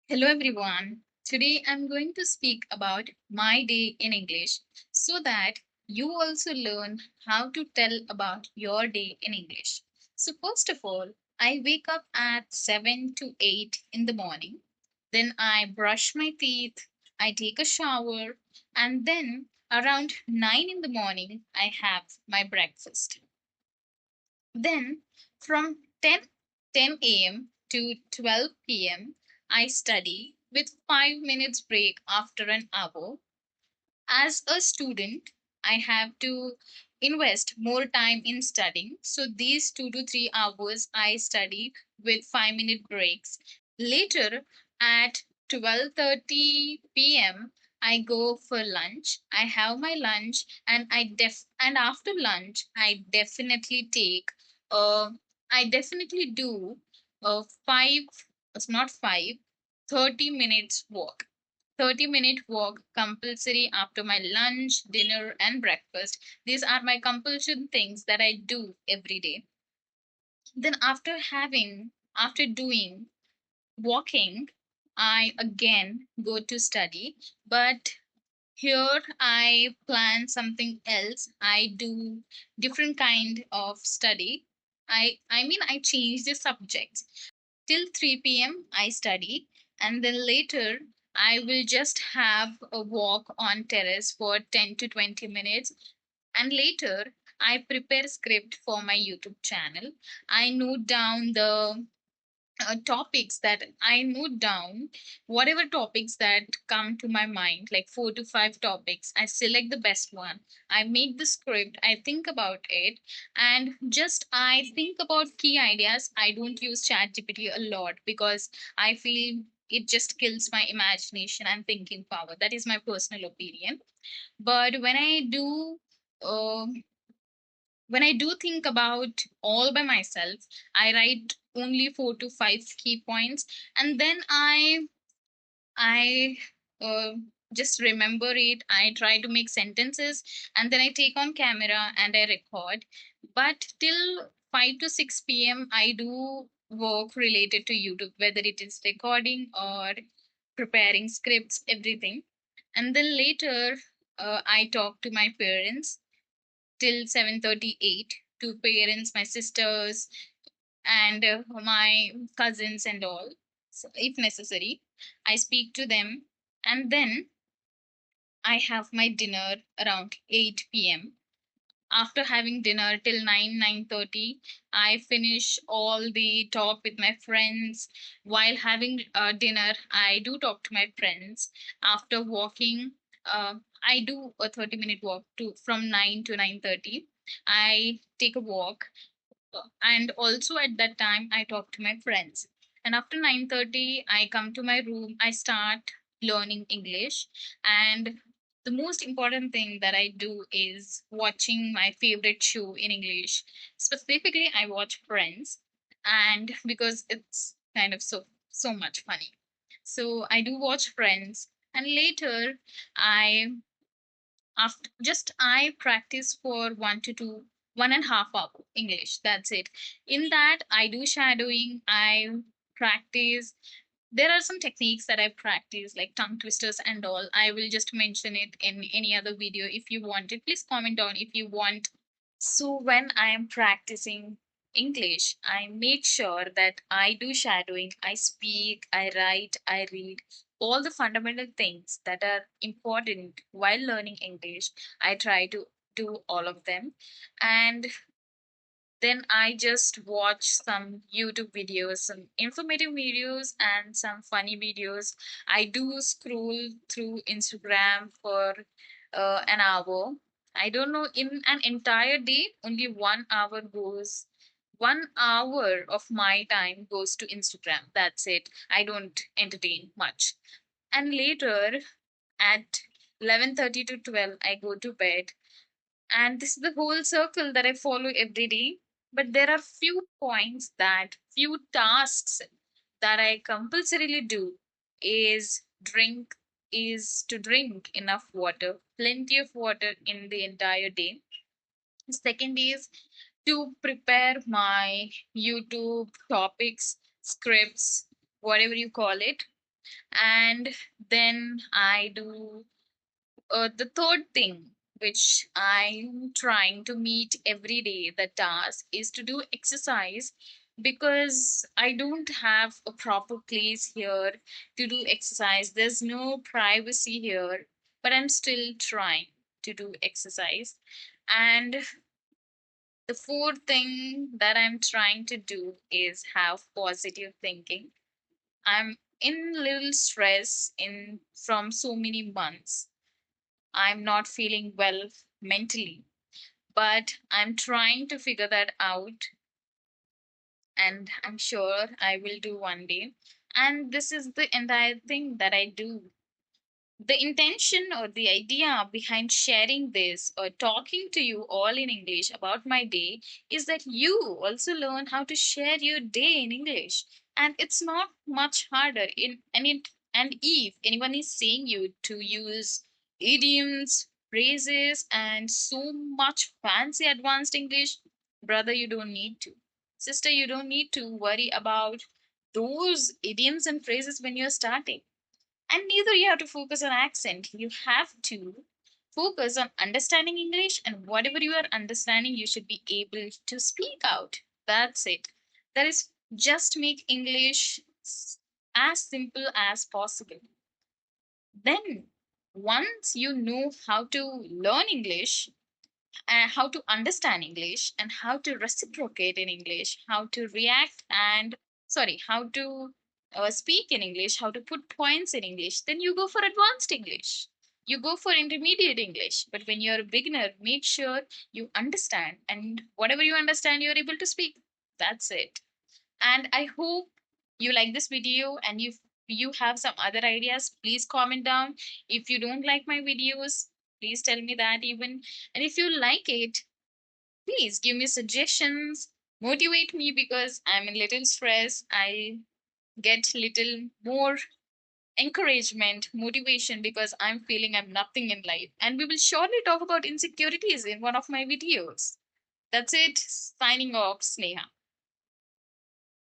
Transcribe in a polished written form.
Hello everyone. Today I'm going to speak about my day in English so that you also learn how to tell about your day in English. So, first of all, I wake up at 7 to 8 in the morning. Then I brush my teeth, I take a shower, and then around 9 in the morning, I have my breakfast. Then from 10 a.m. to 12 p.m., I study with 5 minutes break after an hour. As a student, I have to invest more time in studying. So these 2 to 3 hours I study with 5 minute breaks. Later at 12:30 p.m. I go for lunch. I have my lunch and and after lunch uh I definitely do a five it's not five 30 minutes walk. 30-minute walk compulsory after my lunch, dinner, and breakfast. These are my compulsion things that I do every day. Then after doing walking, I again go to study. But here I plan something else. I do different kind of study. I change the subjects. Till 3 p.m. I study, and then later I will just have a walk on terrace for 10 to 20 minutes, and later I prepare script for my YouTube channel. I note down the topics that I note down, whatever topics that come to my mind, like 4 to 5 topics. I select the best one. I make the script. I think about it, and just I think about key ideas. I don't use ChatGPT a lot because I feel it just kills my imagination and thinking power. That is my personal opinion. But when I do think about all by myself, I write only 4 to 5 key points, and then I uh, just remember it. I try to make sentences, and then I take on camera and I record. But till 5 to 6 p.m., I do work related to YouTube, whether it is recording or preparing scripts, everything. And then later, I talk to my parents till 7:38 to parents, my sisters, and my cousins and all. So if necessary, I speak to them, and then I have my dinner around 8 p.m. After having dinner till 9:30, I finish all the talk with my friends. While having dinner, I do talk to my friends. After walking, I do a 30-minute walk to from 9 to 9:30. I take a walk, and also at that time I talk to my friends. And after 9:30 I come to my room, I start learning English. And the most important thing that I do is watching my favorite show in English. Specifically, I watch Friends, and because it's kind of so much funny. So I do watch Friends, and later I after just I practice for 1 to 1.5 hour English. That's it. In that I do shadowing, I practice. There are some techniques that I practice, like tongue twisters and all. I will just mention it in any other video. If you want it, please comment down if you want. So when I am practicing English, I make sure that I do shadowing, I speak, I write, I read all the fundamental things that are important while learning English. I try to do all of them. And then I just watch some YouTube videos, some informative videos, and some funny videos. I do scroll through Instagram for an hour. I don't know, in an entire day, only 1 hour goes. 1 hour of my time goes to Instagram. That's it. I don't entertain much. And later at 11:30 to 12, I go to bed, and this is the whole circle that I follow every day. But there are few tasks that I compulsorily do is drink is to drink enough water, plenty of water in the entire day. Second is to prepare my YouTube topics, scripts, whatever you call it. And then I do the third thing which I'm trying to meet every day, the task is to do exercise, because I don't have a proper place here to do exercise. There's no privacy here, but I'm still trying to do exercise. And the fourth thing that I'm trying to do is have positive thinking. I'm in little stress in from so many months. I'm not feeling well mentally, but I'm trying to figure that out, and I'm sure I will do one day. And this is the entire thing that I do. The intention or the idea behind sharing this or talking to you all in English about my day is that you also learn how to share your day in English. And it's not much harder in and if anyone is saying you to use idioms, phrases, and so much fancy advanced English, brother, you don't need to. Sister, you don't need to worry about those idioms and phrases when you're starting. And neither you have to focus on accent. You have to focus on understanding English, and whatever you are understanding, you should be able to speak out. That's it. That is, just make English as simple as possible. Then, once you know how to learn English, how to understand English, and how to reciprocate in English, how to react and how to speak in English, how to put points in English, then you go for advanced English. You go for intermediate English. But when you're a beginner, make sure you understand, and whatever you understand, you're able to speak. That's it. And I hope you like this video, and if you have some other ideas, please comment down. If you don't like my videos, please tell me that even. And if you like it, please give me suggestions, motivate me, because I'm in little stress. I get little more encouragement, motivation, because I'm feeling I'm nothing in life. And we will surely talk about insecurities in one of my videos. That's it. Signing off, Sneha.